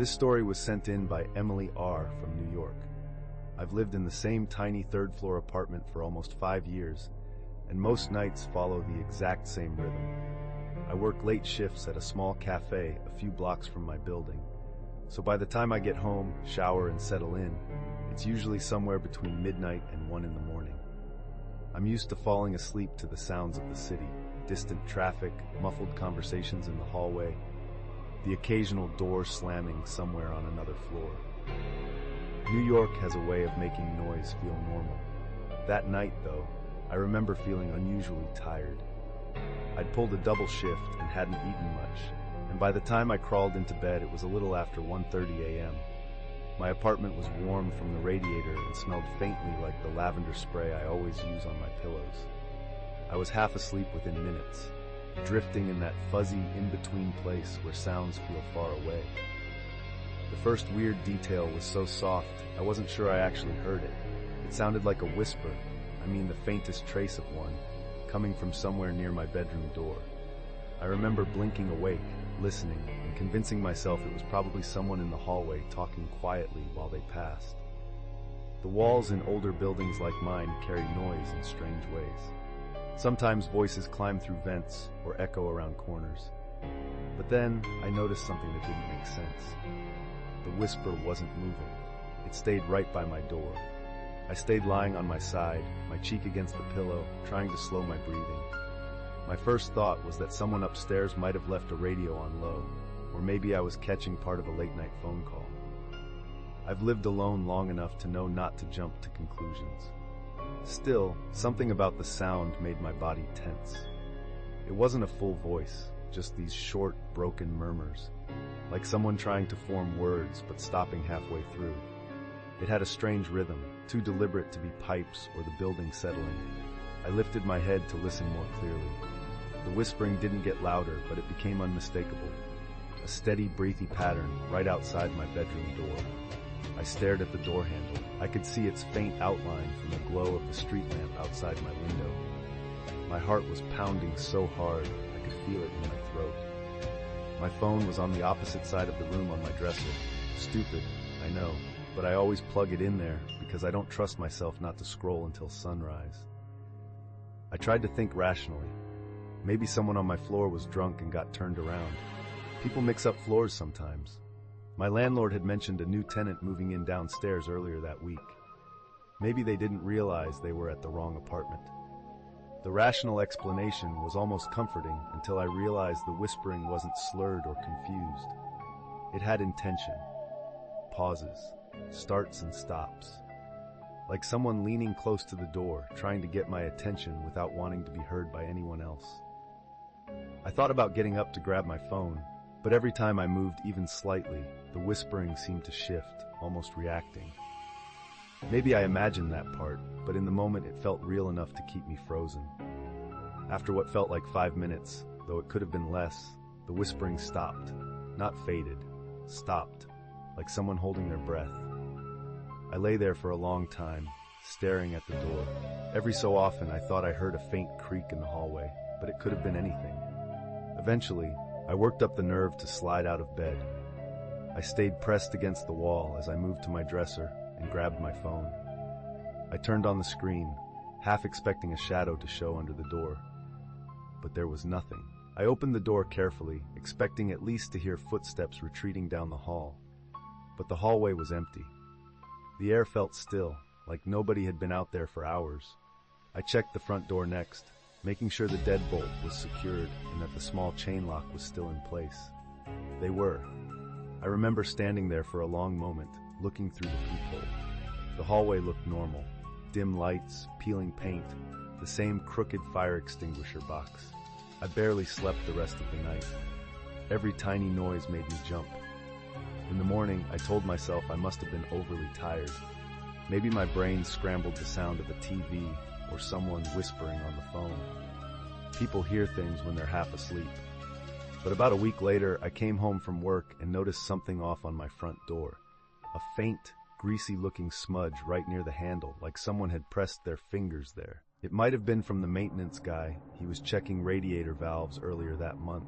This story was sent in by Emily R. from New York. I've lived in the same tiny third-floor apartment for almost 5 years, and most nights follow the exact same rhythm. I work late shifts at a small cafe a few blocks from my building, so by the time I get home, shower, and settle in, it's usually somewhere between midnight and 1 in the morning. I'm used to falling asleep to the sounds of the city, distant traffic, muffled conversations in the hallway, the occasional door slamming somewhere on another floor. New York has a way of making noise feel normal. That night, though, I remember feeling unusually tired. I'd pulled a double shift and hadn't eaten much, and by the time I crawled into bed, it was a little after 1:30 a.m. My apartment was warm from the radiator and smelled faintly like the lavender spray I always use on my pillows. I was half asleep within minutes, drifting in that fuzzy, in-between place where sounds feel far away. The first weird detail was so soft, I wasn't sure I actually heard it. It sounded like a whisper, the faintest trace of one, coming from somewhere near my bedroom door. I remember blinking awake, listening, and convincing myself it was probably someone in the hallway talking quietly while they passed. The walls in older buildings like mine carry noise in strange ways. Sometimes voices climb through vents or echo around corners. But then I noticed something that didn't make sense. The whisper wasn't moving. It stayed right by my door. I stayed lying on my side, my cheek against the pillow, trying to slow my breathing. My first thought was that someone upstairs might have left a radio on low, or maybe I was catching part of a late-night phone call. I've lived alone long enough to know not to jump to conclusions. Still, something about the sound made my body tense. It wasn't a full voice, just these short, broken murmurs, like someone trying to form words but stopping halfway through. It had a strange rhythm, too deliberate to be pipes or the building settling. I lifted my head to listen more clearly. The whispering didn't get louder, but it became unmistakable. A steady, breathy pattern right outside my bedroom door. I stared at the door handle. I could see its faint outline from the glow of the street lamp outside my window. My heart was pounding so hard, I could feel it in my throat. My phone was on the opposite side of the room on my dresser. Stupid, I know, but I always plug it in there because I don't trust myself not to scroll until sunrise. I tried to think rationally. Maybe someone on my floor was drunk and got turned around. People mix up floors sometimes. My landlord had mentioned a new tenant moving in downstairs earlier that week. Maybe they didn't realize they were at the wrong apartment. The rational explanation was almost comforting until I realized the whispering wasn't slurred or confused. It had intention. Pauses, starts and stops. Like someone leaning close to the door, trying to get my attention without wanting to be heard by anyone else. I thought about getting up to grab my phone, but every time I moved even slightly, the whispering seemed to shift, almost reacting. Maybe I imagined that part, but in the moment it felt real enough to keep me frozen. After what felt like 5 minutes, though it could have been less, the whispering stopped. Not faded, stopped, like someone holding their breath. I lay there for a long time, staring at the door. Every so often I thought I heard a faint creak in the hallway, but it could have been anything. Eventually, I worked up the nerve to slide out of bed. I stayed pressed against the wall as I moved to my dresser and grabbed my phone. I turned on the screen, half expecting a shadow to show under the door. But there was nothing. I opened the door carefully, expecting at least to hear footsteps retreating down the hall. But the hallway was empty. The air felt still, like nobody had been out there for hours. I checked the front door next, making sure the deadbolt was secured and that the small chain lock was still in place. They were. I remember standing there for a long moment, looking through the peephole. The hallway looked normal. Dim lights, peeling paint, the same crooked fire extinguisher box. I barely slept the rest of the night. Every tiny noise made me jump. In the morning, I told myself I must have been overly tired. Maybe my brain scrambled the sound of a TV or someone whispering on the phone. People hear things when they're half asleep. But about a week later, I came home from work and noticed something off on my front door. A faint, greasy-looking smudge right near the handle, like someone had pressed their fingers there. It might have been from the maintenance guy. He was checking radiator valves earlier that month.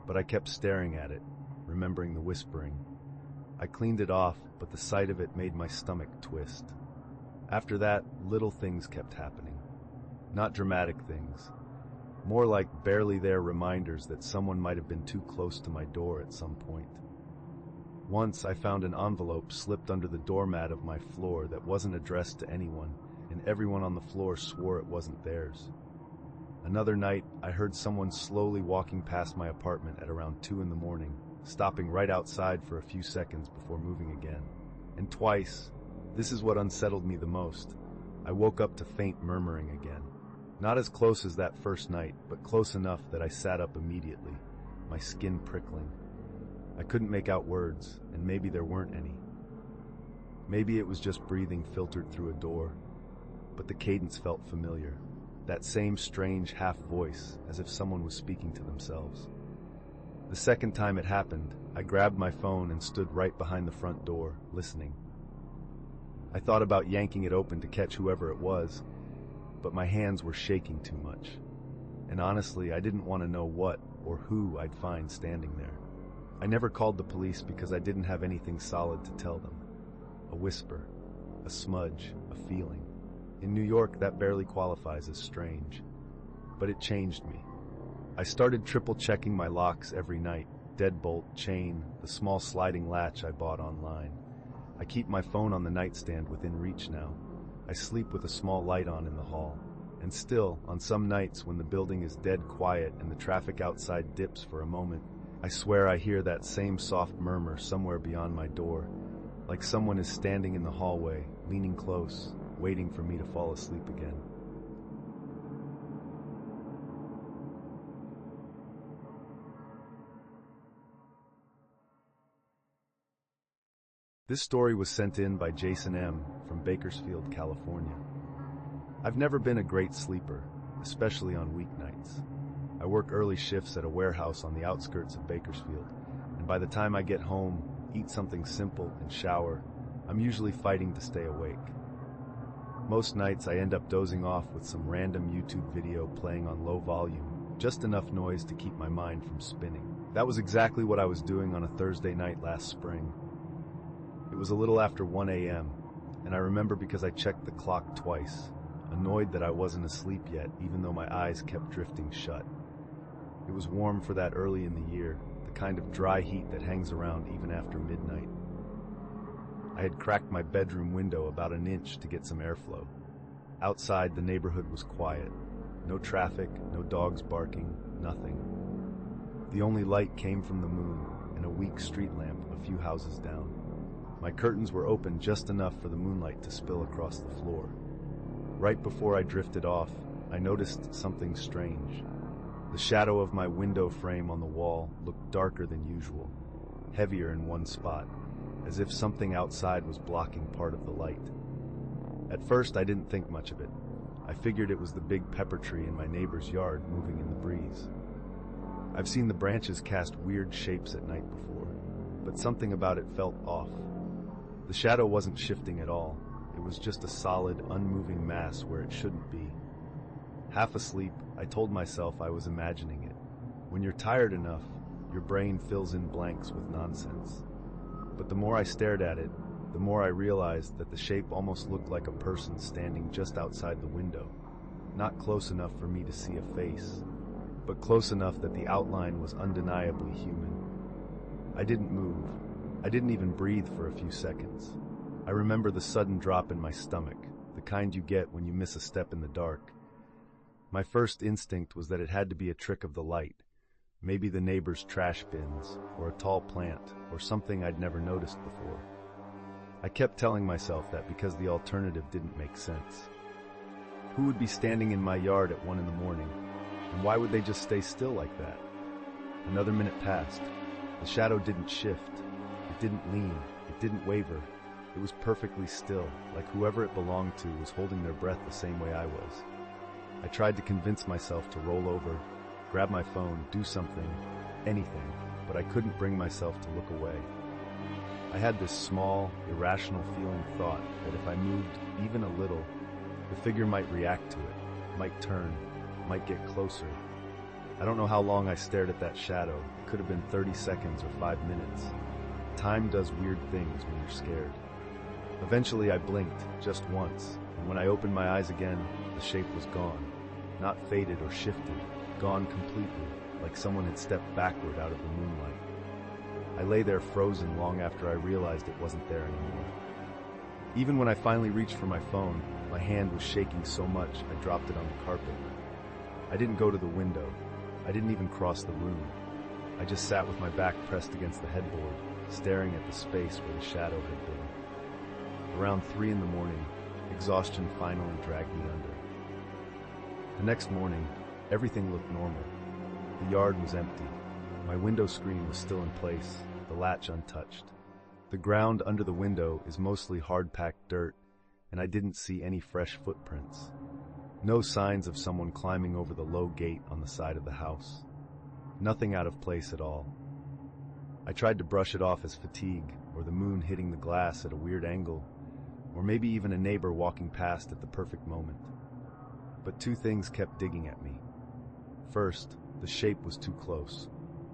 But I kept staring at it, remembering the whispering. I cleaned it off, but the sight of it made my stomach twist. After that, little things kept happening. Not dramatic things. More like barely there reminders that someone might have been too close to my door at some point. Once I found an envelope slipped under the doormat of my floor that wasn't addressed to anyone, and everyone on the floor swore it wasn't theirs. Another night, I heard someone slowly walking past my apartment at around 2 in the morning, stopping right outside for a few seconds before moving again. And twice, this is what unsettled me the most, I woke up to faint murmuring again. Not as close as that first night, but close enough that I sat up immediately, my skin prickling. I couldn't make out words, and maybe there weren't any. Maybe it was just breathing filtered through a door, but the cadence felt familiar. That same strange half voice, as if someone was speaking to themselves. The second time it happened, I grabbed my phone and stood right behind the front door, listening. I thought about yanking it open to catch whoever it was, but my hands were shaking too much. And honestly, I didn't want to know what or who I'd find standing there. I never called the police because I didn't have anything solid to tell them. A whisper, a smudge, a feeling. In New York, that barely qualifies as strange. But it changed me. I started triple-checking my locks every night, deadbolt, chain, the small sliding latch I bought online. I keep my phone on the nightstand within reach now. I sleep with a small light on in the hall. And still, on some nights when the building is dead quiet and the traffic outside dips for a moment, I swear I hear that same soft murmur somewhere beyond my door, like someone is standing in the hallway, leaning close, waiting for me to fall asleep again. This story was sent in by Jason M. from Bakersfield, California. I've never been a great sleeper, especially on weeknights. I work early shifts at a warehouse on the outskirts of Bakersfield, and by the time I get home, eat something simple, and shower, I'm usually fighting to stay awake. Most nights I end up dozing off with some random YouTube video playing on low volume, just enough noise to keep my mind from spinning. That was exactly what I was doing on a Thursday night last spring. It was a little after 1 a.m., and I remember because I checked the clock twice, annoyed that I wasn't asleep yet even though my eyes kept drifting shut. It was warm for that early in the year, the kind of dry heat that hangs around even after midnight. I had cracked my bedroom window about an inch to get some airflow. Outside, the neighborhood was quiet. No traffic, no dogs barking, nothing. The only light came from the moon and a weak street lamp a few houses down. My curtains were open just enough for the moonlight to spill across the floor. Right before I drifted off, I noticed something strange. The shadow of my window frame on the wall looked darker than usual, heavier in one spot, as if something outside was blocking part of the light. At first, I didn't think much of it. I figured it was the big pepper tree in my neighbor's yard moving in the breeze. I've seen the branches cast weird shapes at night before, but something about it felt off. The shadow wasn't shifting at all. It was just a solid, unmoving mass where it shouldn't be. Half asleep, I told myself I was imagining it. When you're tired enough, your brain fills in blanks with nonsense. But the more I stared at it, the more I realized that the shape almost looked like a person standing just outside the window. Not close enough for me to see a face, but close enough that the outline was undeniably human. I didn't move. I didn't even breathe for a few seconds. I remember the sudden drop in my stomach, the kind you get when you miss a step in the dark. My first instinct was that it had to be a trick of the light, maybe the neighbor's trash bins, or a tall plant, or something I'd never noticed before. I kept telling myself that because the alternative didn't make sense. Who would be standing in my yard at 1 in the morning, and why would they just stay still like that? Another minute passed. The shadow didn't shift. It didn't lean. It didn't waver. It was perfectly still, like whoever it belonged to was holding their breath the same way I was. I tried to convince myself to roll over, grab my phone, do something, anything, but I couldn't bring myself to look away. I had this small, irrational feeling thought that if I moved even a little, the figure might react to it, might turn, might get closer. I don't know how long I stared at that shadow. It could have been 30 seconds or 5 minutes. time does weird things when you're scared. Eventually, I blinked, just once, and when I opened my eyes again, the shape was gone. Not faded or shifted, gone completely, like someone had stepped backward out of the moonlight. I lay there frozen long after I realized it wasn't there anymore. Even when I finally reached for my phone, my hand was shaking so much I dropped it on the carpet. I didn't go to the window. I didn't even cross the room. I just sat with my back pressed against the headboard, staring at the space where the shadow had been. Around 3 in the morning, exhaustion finally dragged me under. The next morning, everything looked normal. The yard was empty. My window screen was still in place, the latch untouched. The ground under the window is mostly hard-packed dirt, and I didn't see any fresh footprints. No signs of someone climbing over the low gate on the side of the house. Nothing out of place at all. I tried to brush it off as fatigue, or the moon hitting the glass at a weird angle, or maybe even a neighbor walking past at the perfect moment. But 2 things kept digging at me. First, the shape was too close,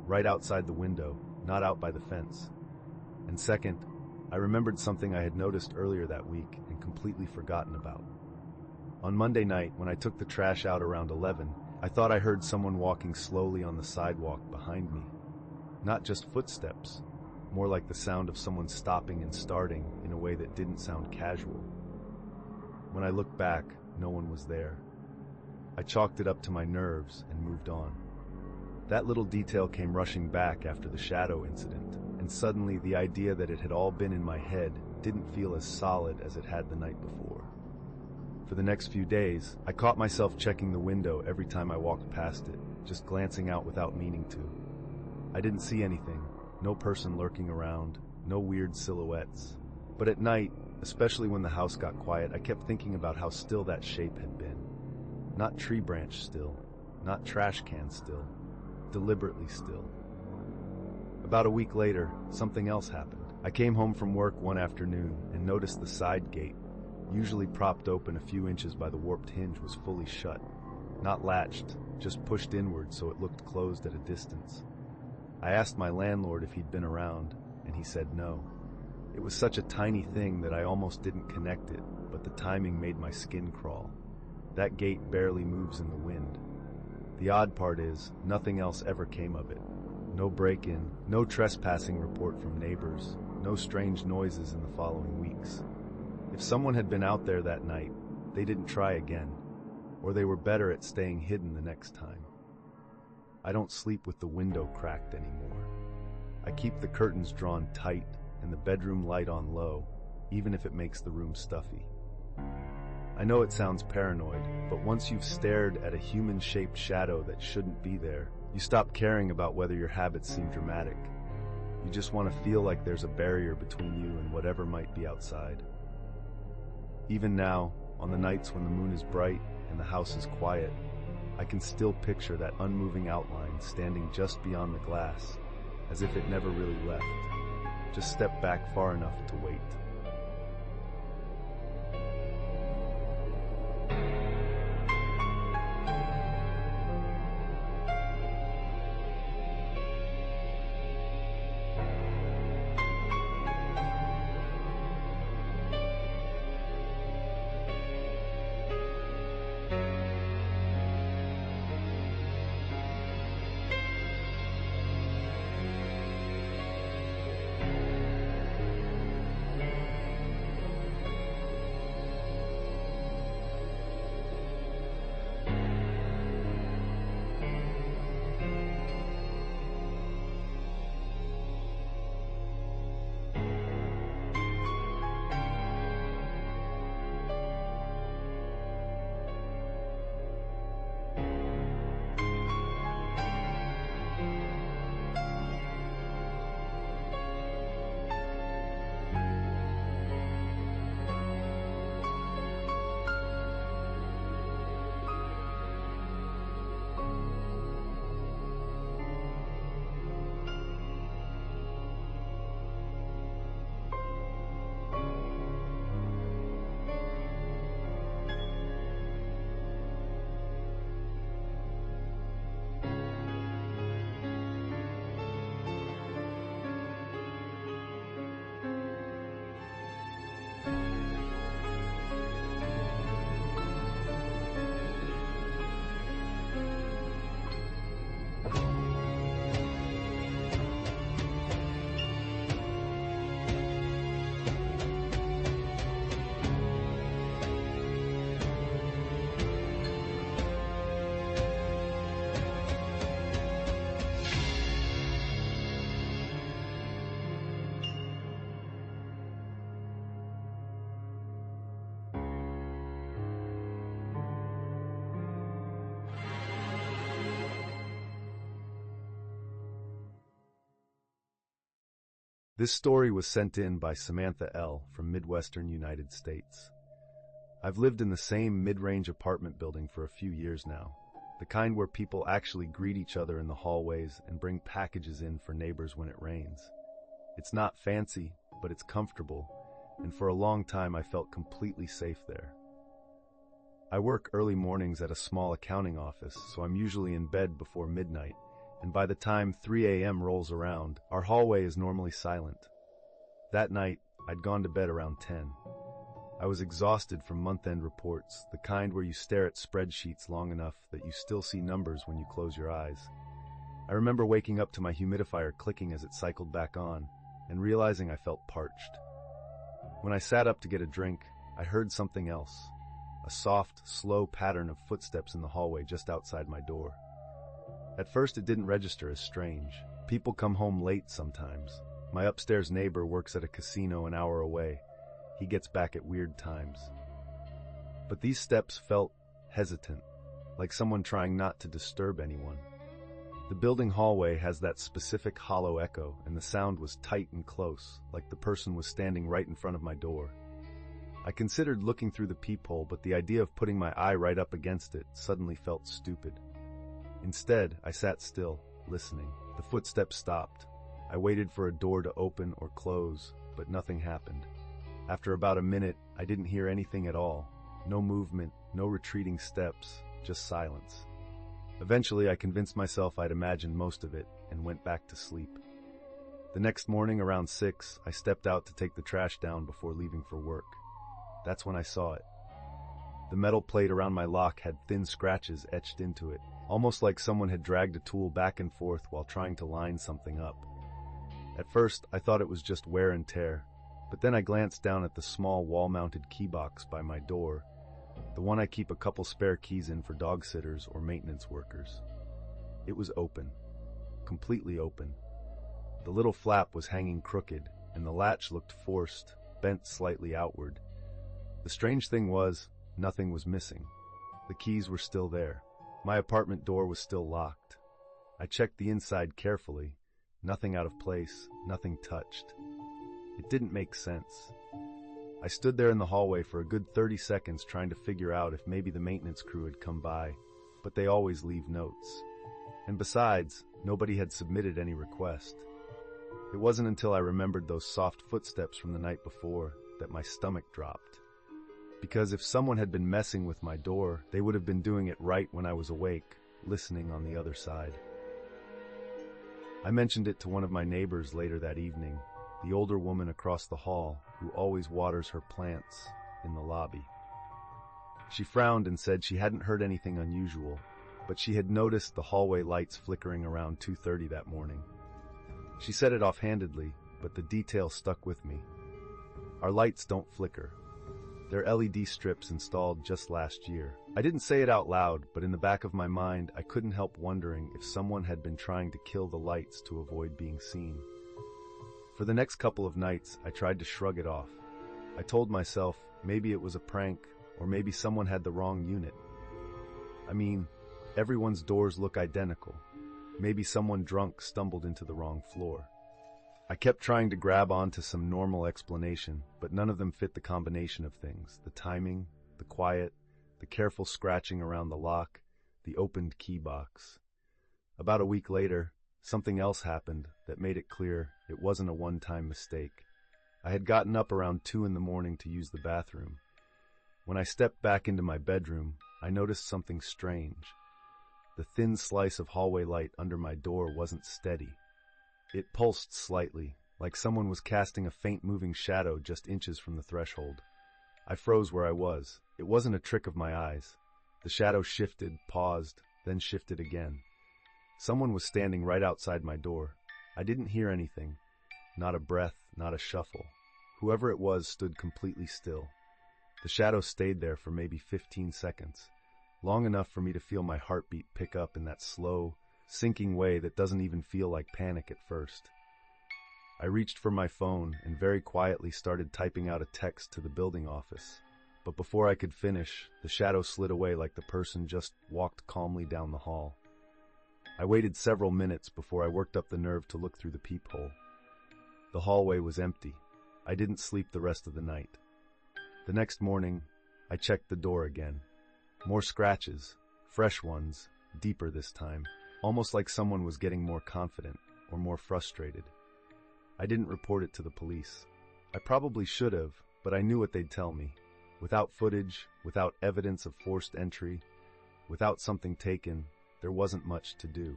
right outside the window, not out by the fence. And second, I remembered something I had noticed earlier that week and completely forgotten about. On Monday night, when I took the trash out around 11, I thought I heard someone walking slowly on the sidewalk behind me. Not just footsteps, more like the sound of someone stopping and starting in a way that didn't sound casual. When I looked back, no one was there. I chalked it up to my nerves and moved on. That little detail came rushing back after the shadow incident, and suddenly the idea that it had all been in my head didn't feel as solid as it had the night before. For the next few days, I caught myself checking the window every time I walked past it, just glancing out without meaning to. I didn't see anything, no person lurking around, no weird silhouettes. But at night, especially when the house got quiet, I kept thinking about how still that shape had been. Not tree branch still, not trash can still, deliberately still. About a week later, something else happened. I came home from work one afternoon and noticed the side gate, usually propped open a few inches by the warped hinge, was fully shut. Not latched, just pushed inward so it looked closed at a distance. I asked my landlord if he'd been around, and he said no. It was such a tiny thing that I almost didn't connect it, but the timing made my skin crawl. That gate barely moves in the wind. The odd part is, nothing else ever came of it. No break-in, no trespassing report from neighbors, no strange noises in the following weeks. If someone had been out there that night, they didn't try again, or they were better at staying hidden the next time. I don't sleep with the window cracked anymore. I keep the curtains drawn tight and the bedroom light on low, even if it makes the room stuffy. I know it sounds paranoid, but once you've stared at a human-shaped shadow that shouldn't be there, you stop caring about whether your habits seem dramatic. You just want to feel like there's a barrier between you and whatever might be outside. Even now, on the nights when the moon is bright and the house is quiet, I can still picture that unmoving outline standing just beyond the glass, as if it never really left. Just stepped back far enough to wait. This story was sent in by Samantha L. from Midwestern United States. I've lived in the same mid-range apartment building for a few years now, the kind where people actually greet each other in the hallways and bring packages in for neighbors when it rains. It's not fancy, but it's comfortable, and for a long time I felt completely safe there. I work early mornings at a small accounting office, so I'm usually in bed before midnight, and by the time 3 a.m. rolls around, our hallway is normally silent. That night, I'd gone to bed around 10. I was exhausted from month-end reports, the kind where you stare at spreadsheets long enough that you still see numbers when you close your eyes. I remember waking up to my humidifier clicking as it cycled back on, and realizing I felt parched. When I sat up to get a drink, I heard something else, a soft, slow pattern of footsteps in the hallway just outside my door. At first it didn't register as strange. People come home late sometimes. My upstairs neighbor works at a casino an hour away. He gets back at weird times. But these steps felt hesitant, like someone trying not to disturb anyone. The building hallway has that specific hollow echo, and the sound was tight and close, like the person was standing right in front of my door. I considered looking through the peephole, but the idea of putting my eye right up against it suddenly felt stupid. Instead, I sat still, listening. The footsteps stopped. I waited for a door to open or close, but nothing happened. After about a minute, I didn't hear anything at all. No movement, no retreating steps, just silence. Eventually, I convinced myself I'd imagined most of it and went back to sleep. The next morning, around 6, I stepped out to take the trash down before leaving for work. That's when I saw it. The metal plate around my lock had thin scratches etched into it, almost like someone had dragged a tool back and forth while trying to line something up. At first, I thought it was just wear and tear, but then I glanced down at the small wall-mounted key box by my door, the one I keep a couple spare keys in for dog sitters or maintenance workers. It was open, completely open. The little flap was hanging crooked, and the latch looked forced, bent slightly outward. The strange thing was, nothing was missing. The keys were still there. My apartment door was still locked. I checked the inside carefully. Nothing out of place, nothing touched. It didn't make sense. I stood there in the hallway for a good 30 seconds trying to figure out if maybe the maintenance crew had come by, but they always leave notes. And besides, nobody had submitted any request. It wasn't until I remembered those soft footsteps from the night before that my stomach dropped. Because if someone had been messing with my door, they would have been doing it right when I was awake, listening on the other side. I mentioned it to one of my neighbors later that evening, the older woman across the hall who always waters her plants in the lobby. She frowned and said she hadn't heard anything unusual, but she had noticed the hallway lights flickering around 2:30 that morning. She said it offhandedly, but the detail stuck with me. Our lights don't flicker. They're LED strips installed just last year. I didn't say it out loud, but in the back of my mind, I couldn't help wondering if someone had been trying to kill the lights to avoid being seen. For the next couple of nights, I tried to shrug it off. I told myself maybe it was a prank, or maybe someone had the wrong unit. I mean, everyone's doors look identical. Maybe someone drunk stumbled into the wrong floor. I kept trying to grab onto some normal explanation, but none of them fit the combination of things: the timing, the quiet, the careful scratching around the lock, the opened key box. About a week later, something else happened that made it clear it wasn't a one-time mistake. I had gotten up around 2 in the morning to use the bathroom. When I stepped back into my bedroom, I noticed something strange. The thin slice of hallway light under my door wasn't steady. It pulsed slightly, like someone was casting a faint moving shadow just inches from the threshold. I froze where I was. It wasn't a trick of my eyes. The shadow shifted, paused, then shifted again. Someone was standing right outside my door. I didn't hear anything. Not a breath, not a shuffle. Whoever it was stood completely still. The shadow stayed there for maybe 15 seconds, long enough for me to feel my heartbeat pick up in that slow, sinking way that doesn't even feel like panic at first. I reached for my phone and very quietly started typing out a text to the building office. But before I could finish, the shadow slid away like the person just walked calmly down the hall. I waited several minutes before I worked up the nerve to look through the peephole. The hallway was empty. I didn't sleep the rest of the night. The next morning, I checked the door again. More scratches, fresh ones, deeper this time, almost like someone was getting more confident or more frustrated. I didn't report it to the police. I probably should have, but I knew what they'd tell me. Without footage, without evidence of forced entry, without something taken, there wasn't much to do.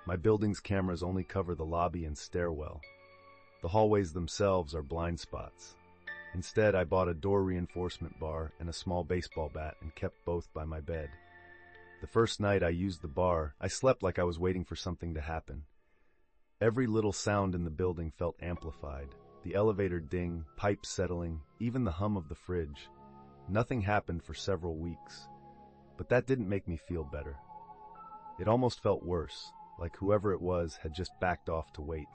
My building's cameras only cover the lobby and stairwell. The hallways themselves are blind spots. Instead, I bought a door reinforcement bar and a small baseball bat and kept both by my bed. The first night I used the bar, I slept like I was waiting for something to happen. Every little sound in the building felt amplified. The elevator ding, pipes settling, even the hum of the fridge. Nothing happened for several weeks. But that didn't make me feel better. It almost felt worse, like whoever it was had just backed off to wait.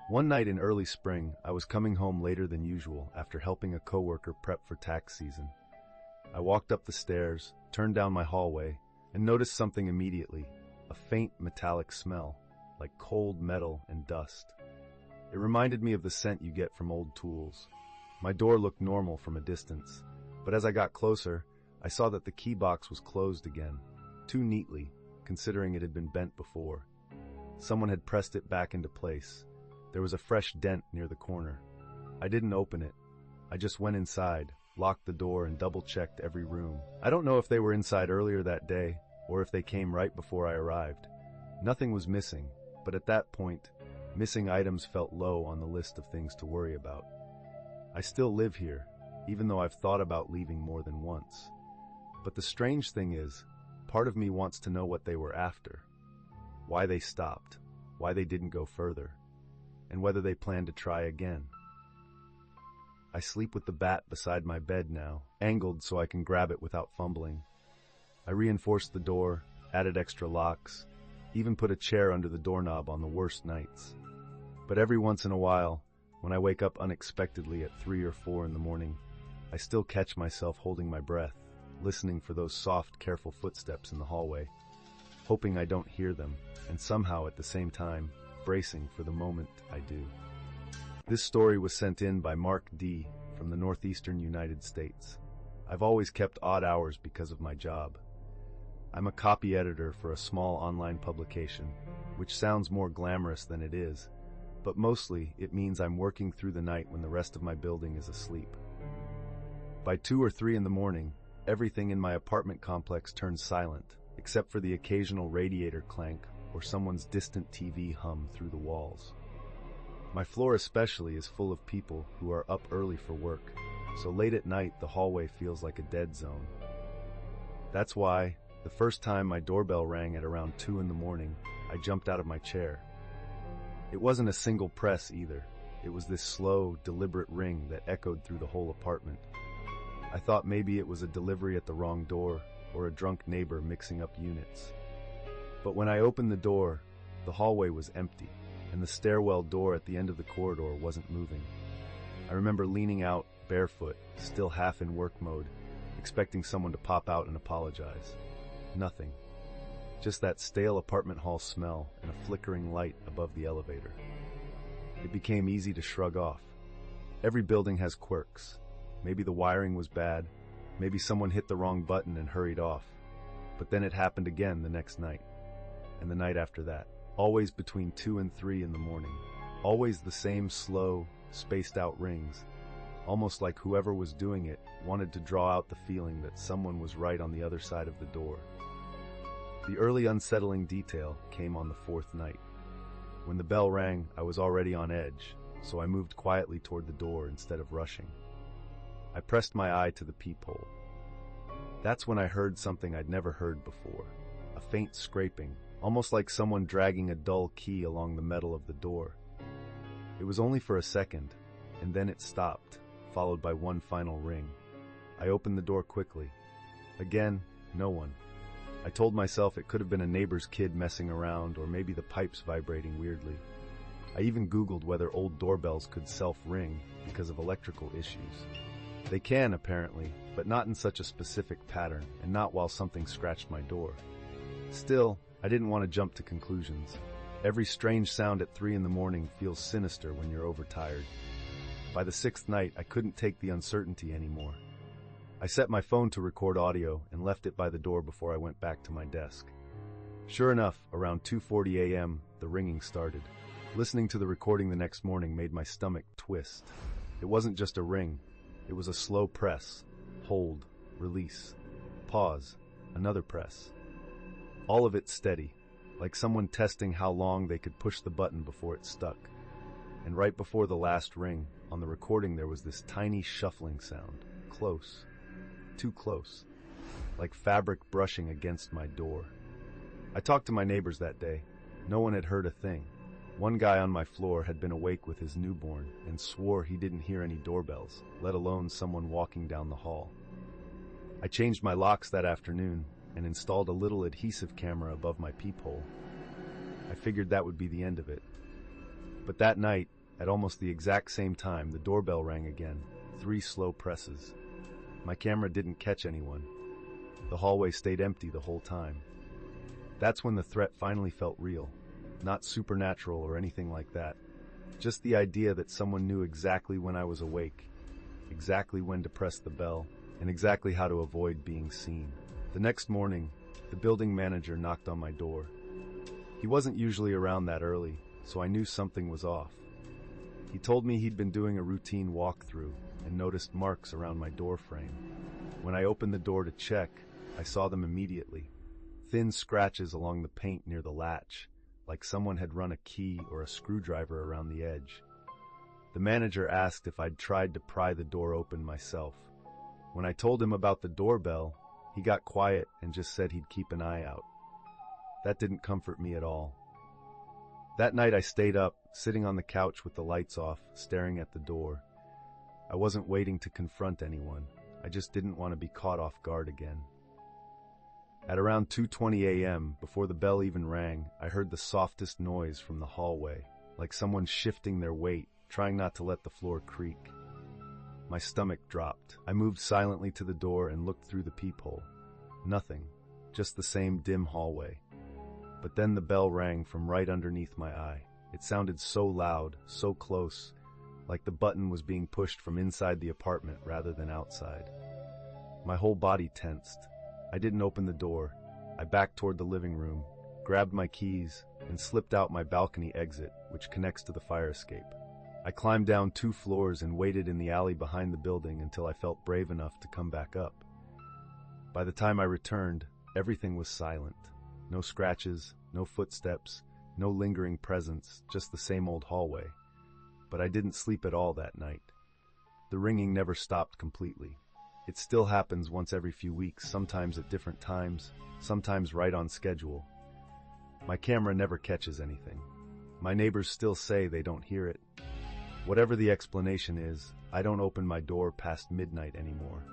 One night in early spring, I was coming home later than usual after helping a coworker prep for tax season. I walked up the stairs, turned down my hallway, and noticed something immediately, a faint metallic smell, like cold metal and dust. It reminded me of the scent you get from old tools. My door looked normal from a distance, but as I got closer, I saw that the key box was closed again, too neatly, considering it had been bent before. Someone had pressed it back into place. There was a fresh dent near the corner. I didn't open it. I just went inside, locked the door, and double-checked every room. I don't know if they were inside earlier that day, or if they came right before I arrived. Nothing was missing, but at that point, missing items felt low on the list of things to worry about. I still live here, even though I've thought about leaving more than once. But the strange thing is, part of me wants to know what they were after. Why they stopped, why they didn't go further, and whether they plan to try again. I sleep with the bat beside my bed now, angled so I can grab it without fumbling. I reinforced the door, added extra locks, even put a chair under the doorknob on the worst nights. But every once in a while, when I wake up unexpectedly at 3 or 4 in the morning, I still catch myself holding my breath, listening for those soft, careful footsteps in the hallway, hoping I don't hear them, and somehow at the same time, bracing for the moment I do. This story was sent in by Mark D. from the northeastern United States. I've always kept odd hours because of my job. I'm a copy editor for a small online publication, which sounds more glamorous than it is, but mostly it means I'm working through the night when the rest of my building is asleep. By 2 or 3 in the morning, everything in my apartment complex turns silent, except for the occasional radiator clank or someone's distant TV hum through the walls. My floor especially is full of people who are up early for work, so late at night the hallway feels like a dead zone. That's why, the first time my doorbell rang at around 2 in the morning, I jumped out of my chair. It wasn't a single press either. It was this slow, deliberate ring that echoed through the whole apartment. I thought maybe it was a delivery at the wrong door or a drunk neighbor mixing up units. But when I opened the door, the hallway was empty, and the stairwell door at the end of the corridor wasn't moving. I remember leaning out, barefoot, still half in work mode, expecting someone to pop out and apologize. Nothing. Just that stale apartment hall smell and a flickering light above the elevator. It became easy to shrug off. Every building has quirks. Maybe the wiring was bad, maybe someone hit the wrong button and hurried off. But then it happened again the next night, and the night after that. Always between 2 and 3 in the morning. Always the same slow, spaced-out rings. Almost like whoever was doing it wanted to draw out the feeling that someone was right on the other side of the door. The early unsettling detail came on the 4th night. When the bell rang, I was already on edge, so I moved quietly toward the door instead of rushing. I pressed my eye to the peephole. That's when I heard something I'd never heard before. A faint scraping, almost like someone dragging a dull key along the metal of the door. It was only for a second, and then it stopped, followed by one final ring. I opened the door quickly. Again, no one. I told myself it could have been a neighbor's kid messing around, or maybe the pipes vibrating weirdly. I even Googled whether old doorbells could self-ring because of electrical issues. They can, apparently, but not in such a specific pattern, and not while something scratched my door. Still, I didn't want to jump to conclusions. Every strange sound at 3 in the morning feels sinister when you're overtired. By the 6th night, I couldn't take the uncertainty anymore. I set my phone to record audio and left it by the door before I went back to my desk. Sure enough, around 2:40 a.m., the ringing started. Listening to the recording the next morning made my stomach twist. It wasn't just a ring. It was a slow press, hold, release, pause, another press. All of it steady, like someone testing how long they could push the button before it stuck. And right before the last ring, on the recording there was this tiny shuffling sound. Close. Too close. Like fabric brushing against my door. I talked to my neighbors that day. No one had heard a thing. One guy on my floor had been awake with his newborn and swore he didn't hear any doorbells, let alone someone walking down the hall. I changed my locks that afternoon and installed a little adhesive camera above my peephole. I figured that would be the end of it. But that night, at almost the exact same time, the doorbell rang again, 3 slow presses. My camera didn't catch anyone. The hallway stayed empty the whole time. That's when the threat finally felt real. Not supernatural or anything like that. Just the idea that someone knew exactly when I was awake, exactly when to press the bell, and exactly how to avoid being seen. The next morning, the building manager knocked on my door. He wasn't usually around that early, so I knew something was off. He told me he'd been doing a routine walkthrough and noticed marks around my door frame. When I opened the door to check, I saw them immediately. Thin scratches along the paint near the latch, like someone had run a key or a screwdriver around the edge. The manager asked if I'd tried to pry the door open myself. When I told him about the doorbell, he got quiet and just said he'd keep an eye out. That didn't comfort me at all. That night I stayed up, sitting on the couch with the lights off, staring at the door. I wasn't waiting to confront anyone. I just didn't want to be caught off guard again. At around 2:20 a.m., before the bell even rang, I heard the softest noise from the hallway, like someone shifting their weight, trying not to let the floor creak. My stomach dropped. I moved silently to the door and looked through the peephole. Nothing, just the same dim hallway. But then the bell rang from right underneath my eye. It sounded so loud, so close, like the button was being pushed from inside the apartment rather than outside. My whole body tensed. I didn't open the door. I backed toward the living room, grabbed my keys, and slipped out my balcony exit, which connects to the fire escape. I climbed down 2 floors and waited in the alley behind the building until I felt brave enough to come back up. By the time I returned, everything was silent. No scratches, no footsteps, no lingering presence, just the same old hallway. But I didn't sleep at all that night. The ringing never stopped completely. It still happens once every few weeks, sometimes at different times, sometimes right on schedule. My camera never catches anything. My neighbors still say they don't hear it. Whatever the explanation is, I don't open my door past midnight anymore.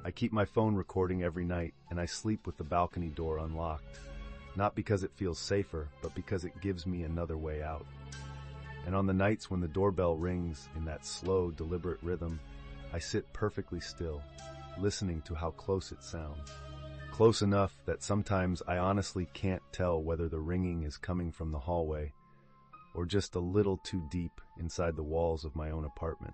I keep my phone recording every night, and I sleep with the balcony door unlocked. Not because it feels safer, but because it gives me another way out. And on the nights when the doorbell rings in that slow, deliberate rhythm, I sit perfectly still, listening to how close it sounds. Close enough that sometimes I honestly can't tell whether the ringing is coming from the hallway or just a little too deep inside the walls of my own apartment.